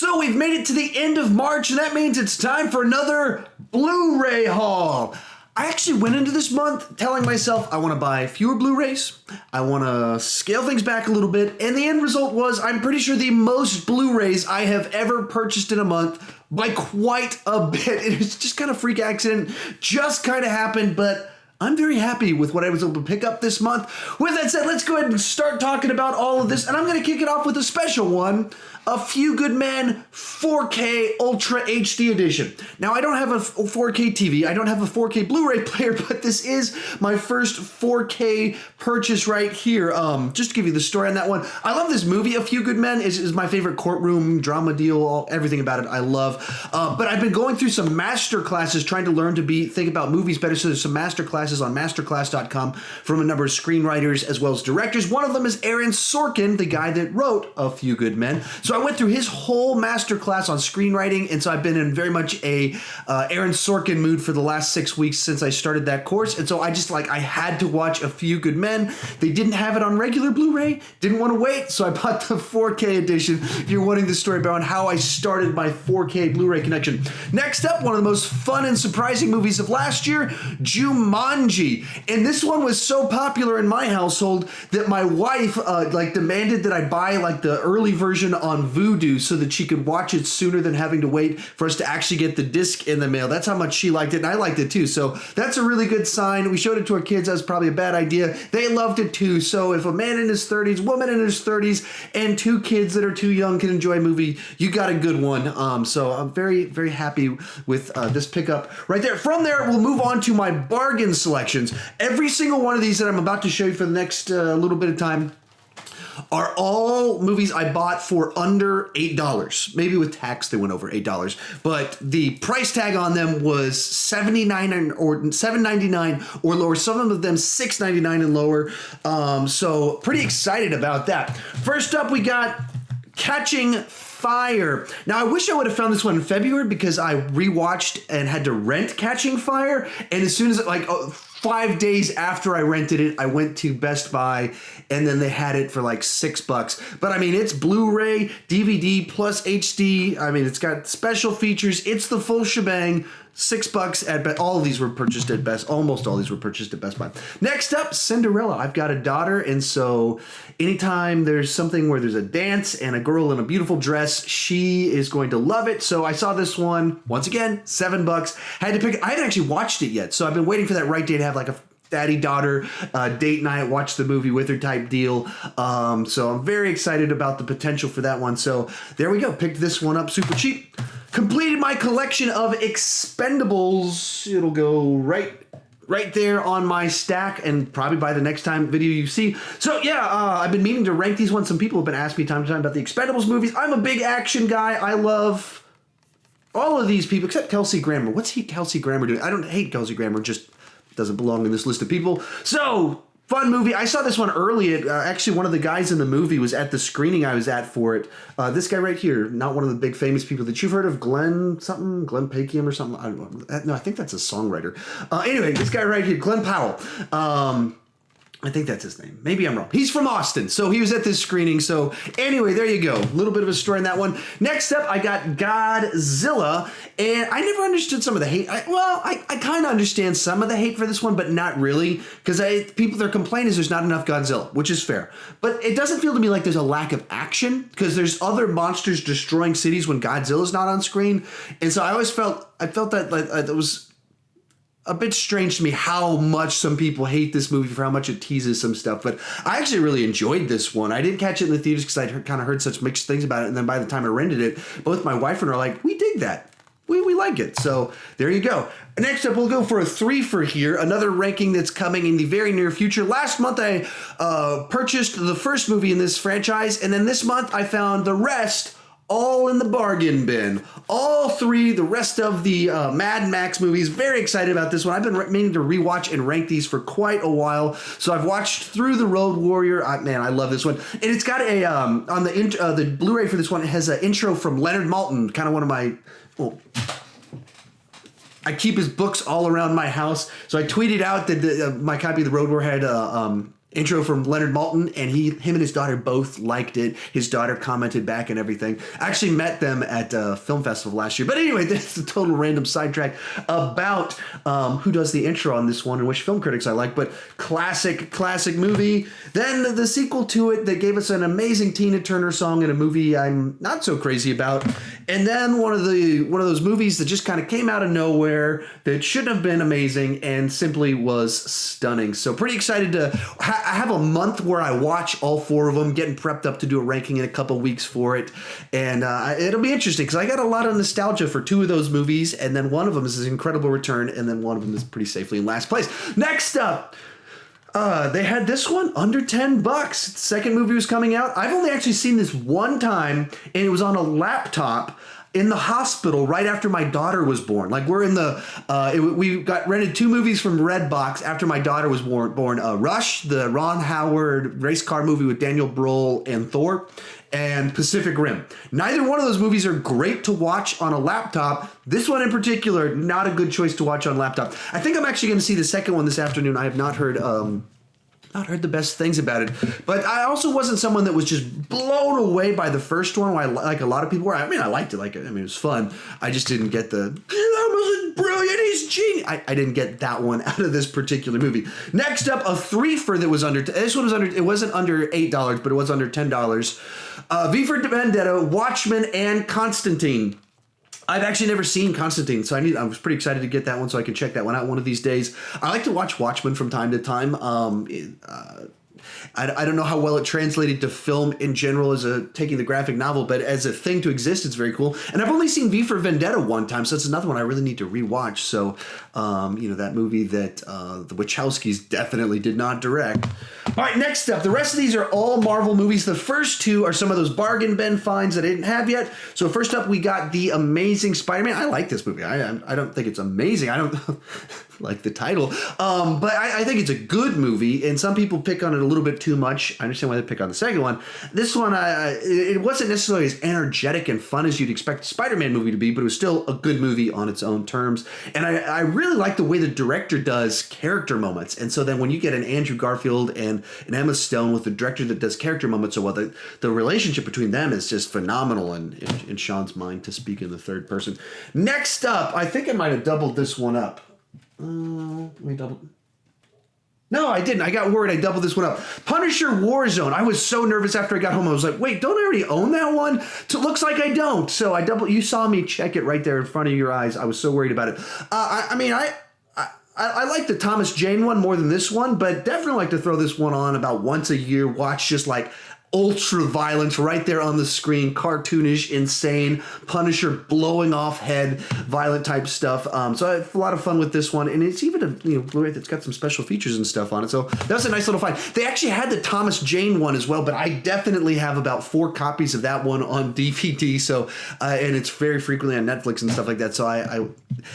So we've made it to the end of March, and that means it's time for another Blu-ray haul. I actually went into this month telling myself I want to buy fewer Blu-rays, I want to scale things back a little bit, and the end result was I'm pretty sure the most Blu-rays I have ever purchased in a month by quite a bit. It was just kind of a freak accident, just kind of happened, but I'm very happy with what I was able to pick up this month. With that said, let's go ahead and start talking about all of this, and I'm going to kick it off with a special one. A Few Good Men 4K Ultra HD Edition. Now, I don't have a 4K TV. I don't have a 4K Blu-ray player, but this is my first 4K purchase right here. Just to give you the story on that one. I love this movie, A Few Good Men. is my favorite courtroom drama deal. Everything about it I love. But I've been going through some master classes trying to learn to think about movies better. So there's some master classes on masterclass.com from a number of screenwriters as well as directors. One of them is Aaron Sorkin, the guy that wrote A Few Good Men. So I went through his whole masterclass on screenwriting, and so I've been in very much a Aaron Sorkin mood for the last 6 weeks since I started that course, and so I had to watch A Few Good Men. They didn't have it on regular Blu-ray, didn't want to wait, so I bought the 4K edition if you're wanting the story about how I started my 4K Blu-ray connection. Next up, one of the most fun and surprising movies of last year, Jumanji, and this one was so popular in my household that my wife demanded that I buy the early version on Vudu so that she could watch it sooner than having to wait for us to actually get the disc in the mail. That's how much she liked it, and I liked it too. So that's a really good sign. We showed it to our kids. That was probably a bad idea. They loved it too. So if a man in his 30s, woman in his 30s, and two kids that are too young can enjoy a movie, you got a good one. So I'm very, very happy with this pickup right there. From there, we'll move on to my bargain selections. Every single one of these that I'm about to show you for the next little bit of time are all movies I bought for under $8. Maybe with tax they went over $8, but the price tag on them was $79 or $7.99 or lower. Some of them $6.99 and lower. So pretty excited about that. First up, we got Catching Fire. Now, I wish I would have found this one in February because I rewatched and had to rent Catching Fire, and as soon as 5 days after I rented it, I went to Best Buy, and then they had it for $6. But I mean, it's Blu-ray, DVD plus HD. I mean, it's got special features. It's the full shebang. $6 at Best. All of these were purchased at Best. Almost all these were purchased at Best Buy. Next up, Cinderella. I've got a daughter, and so anytime there's something where there's a dance and a girl in a beautiful dress, she is going to love it. So I saw this one once again, $7. Had to pick it. I haven't actually watched it yet, so I've been waiting for that right day to have a daddy-daughter date night, watch the movie with her type deal. So I'm very excited about the potential for that one. So there we go. Picked this one up super cheap. Completed my collection of Expendables. It'll go right there on my stack, and probably by the next time video you see. So yeah, I've been meaning to rank these ones. Some people have been asking me time to time about the Expendables movies. I'm a big action guy. I love all of these people except Kelsey Grammer. What's Kelsey Grammer doing? I don't hate Kelsey Grammer, just doesn't belong in this list of people. So, fun movie. I saw this one early. Actually, one of the guys in the movie was at the screening I was at for it. This guy right here, not one of the big famous people that you've heard of, Glenn Pakiam or something. I don't know. No, I think that's a songwriter. Anyway, this guy right here, Glenn Powell. I think that's his name. Maybe I'm wrong. He's from Austin, so he was at this screening. So anyway, there you go. A little bit of a story in that one. Next up, I got Godzilla, and I never understood some of the hate. I kind of understand some of the hate for this one, but not really, because their complaint is there's not enough Godzilla, which is fair. But it doesn't feel to me like there's a lack of action, because there's other monsters destroying cities when Godzilla's not on screen, and so I always felt that it was a bit strange to me how much some people hate this movie for how much it teases some stuff, but I actually really enjoyed this one. I didn't catch it in the theaters because I'd kind of heard such mixed things about it, and then by the time I rented it, both my wife and I are like, we dig that. We like it. So there you go. Next up, we'll go for a 3-fer here. Another ranking that's coming in the very near future. Last month, I purchased the first movie in this franchise, and then this month I found the rest all in the bargain bin. All 3, the rest of the Mad Max movies. Very excited about this one. I've been meaning to rewatch and rank these for quite a while. So I've watched through The Road Warrior. Man, I love this one. And it's got a, on the Blu-ray for this one, it has an intro from Leonard Maltin, kind of one of my, I keep his books all around my house. So I tweeted out that my copy of The Road Warrior had intro from Leonard Maltin, and him and his daughter both liked it. His daughter commented back and everything. I actually met them at a film festival last year. But anyway, that's a total random sidetrack about who does the intro on this one and which film critics I like. But classic movie. Then the sequel to it that gave us an amazing Tina Turner song in a movie I'm not so crazy about. And then one of those movies that just kind of came out of nowhere that shouldn't have been amazing and simply was stunning. So pretty excited to I have a month where I watch all 4 of them, getting prepped up to do a ranking in a couple weeks for it. And it'll be interesting because I got a lot of nostalgia for 2 of those movies. And then one of them is an incredible return. And then one of them is pretty safely in last place. Next up, they had this one under $10. Second movie was coming out. I've only actually seen this one time, and it was on a laptop in the hospital right after my daughter was born. Like we're in we got rented 2 movies from Redbox after my daughter was born. Rush, the Ron Howard race car movie with Daniel Bruhl and Thor, and Pacific Rim. Neither one of those movies are great to watch on a laptop. This one in particular, not a good choice to watch on laptop. I think I'm actually going to see the second one this afternoon. I have not heard the best things about it, but I also wasn't someone that was just blown away by the first one, like a lot of people were. I mean, I liked it. It was fun. I just didn't get that was brilliant. He's genius. I didn't get that one out of this particular movie. Next up, a threefer that was under. This one was under. It wasn't under $8, but it was under $10. V for Vendetta, Watchmen, and Constantine. I've actually never seen Constantine, so I was pretty excited to get that one so I can check that one out one of these days. I like to watch Watchmen from time to time. I don't know how well it translated to film in general as taking the graphic novel, but as a thing to exist, it's very cool. And I've only seen V for Vendetta one time, so it's another one I really need to rewatch. So, that movie that the Wachowskis definitely did not direct. All right, next up, the rest of these are all Marvel movies. The first 2 are some of those bargain bin finds that I didn't have yet. So first up, we got The Amazing Spider-Man. I like this movie. I don't think it's amazing. I don't like the title, but I think it's a good movie, and some people pick on it a little bit too much. I understand why they pick on the second one. This one, it wasn't necessarily as energetic and fun as you'd expect a Spider-Man movie to be, but it was still a good movie on its own terms. And I really like the way the director does character moments. And so then when you get an Andrew Garfield and an Emma Stone with the director that does character moments so well, the relationship between them is just phenomenal in Sean's mind, to speak in the third person. Next up, I think I might have doubled this one up. Let me double. No, I didn't. I got worried. I doubled this one up. Punisher Warzone. I was so nervous after I got home. I was like, wait, don't I already own that one? So it looks like I don't. So you saw me check it right there in front of your eyes. I was so worried about it. I like the Thomas Jane one more than this one, but definitely like to throw this one on about once a year. Watch just like ultra violence right there on the screen, cartoonish, insane, Punisher blowing off head, violent type stuff. So I have a lot of fun with this one, and it's even a Blu-ray that's got some special features and stuff on it. So that was a nice little find. They actually had the Thomas Jane one as well, but I definitely have about 4 copies of that one on DVD. So and it's very frequently on Netflix and stuff like that. So I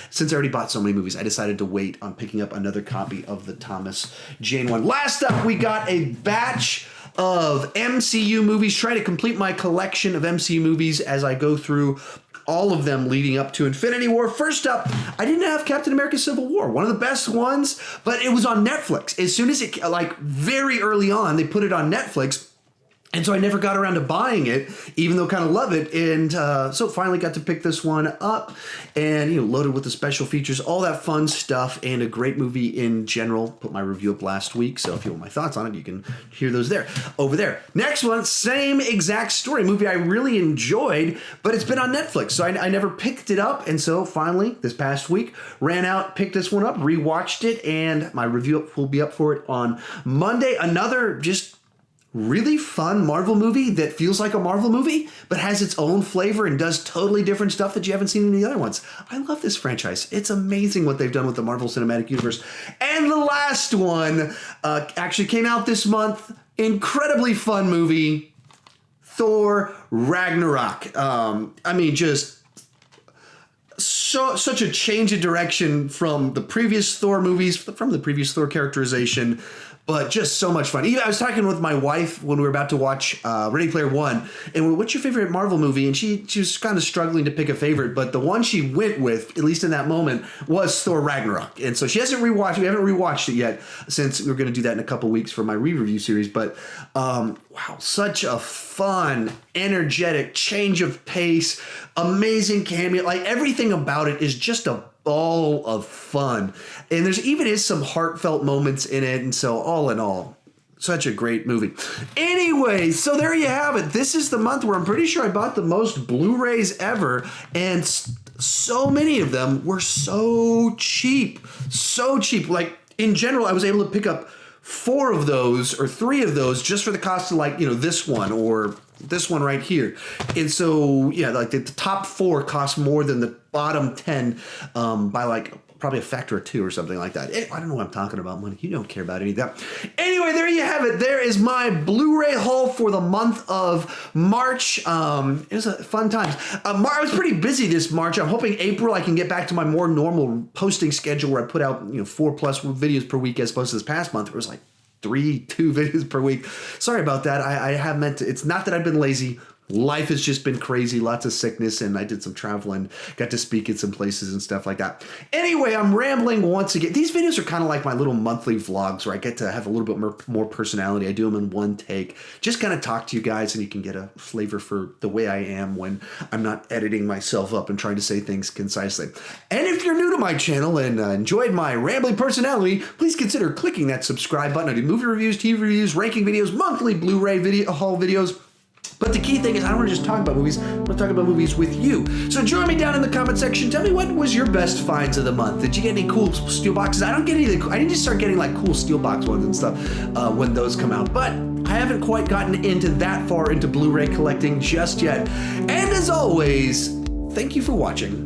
since I already bought so many movies, I decided to wait on picking up another copy of the Thomas Jane one. Last up, we got a batch of MCU movies. Try to complete my collection of MCU movies as I go through all of them leading up to Infinity War. First up, I didn't have Captain America Civil War, one of the best ones, but it was on Netflix. As soon as it, very early on, they put it on Netflix. And so I never got around to buying it, even though I kind of love it. And so finally got to pick this one up and, loaded with the special features, all that fun stuff, and a great movie in general. Put my review up last week, so if you want my thoughts on it, you can hear those over there. Next one, same exact story, movie I really enjoyed, but it's been on Netflix, so I never picked it up. And so finally, this past week, ran out, picked this one up, rewatched it, and my review will be up for it on Monday. Another just really fun Marvel movie that feels like a Marvel movie, but has its own flavor and does totally different stuff that you haven't seen in the other ones. I love this franchise. It's amazing what they've done with the Marvel Cinematic Universe. And the last one actually came out this month. Incredibly fun movie, Thor Ragnarok. Just such a change in direction from the previous Thor movies, from the previous Thor characterization, but just so much fun. Even I was talking with my wife when we were about to watch Ready Player One, and we're, what's your favorite Marvel movie? And she was kind of struggling to pick a favorite, but the one she went with, at least in that moment, was Thor Ragnarok. And so she hasn't rewatched. We haven't rewatched it yet, since we're going to do that in a couple weeks for my re-review series. But wow, such a fun, energetic change of pace, amazing cameo. Like everything about it is just a ball of fun, and there's even is some heartfelt moments in it, and so all in all, such a great movie. Anyway, so there you have it. This is the month where I'm pretty sure I bought the most Blu-rays ever, and so many of them were so cheap. Like in general, I was able to pick up 4 of those or 3 of those just for the cost of, like, you know, this one or this one right here. And so, yeah, like the top 4 cost more than the bottom 10 by like probably a factor of 2 or something like that. I don't know what I'm talking about, money. You don't care about any of that. Anyway, there you have it. There is my Blu-ray haul for the month of March. It was a fun time. I was pretty busy this March. I'm hoping April I can get back to my more normal posting schedule where I put out, you know, 4+ videos per week, as opposed to this past month where it was like 2 videos per week. Sorry about that. I have meant to. It's not that I've been lazy. Life has just been crazy, lots of sickness, and I did some traveling, got to speak at some places and stuff like that. Anyway, I'm rambling once again. These videos are kind of like my little monthly vlogs where I get to have a little bit more personality. I do them in one take, just kind of talk to you guys, and you can get a flavor for the way I am when I'm not editing myself up and trying to say things concisely. And if you're new to my channel and enjoyed my rambling personality, please consider clicking that subscribe button. I do movie reviews, TV reviews, ranking videos, monthly Blu-ray video haul videos. But the key thing is I don't want to just talk about movies, I want to talk about movies with you. So join me down in the comment section. Tell me, what was your best finds of the month? Did you get any cool steel boxes? I don't get any of the, I need to start getting like cool steel box ones and stuff when those come out. But I haven't quite gotten into that far into Blu-ray collecting just yet. And as always, thank you for watching.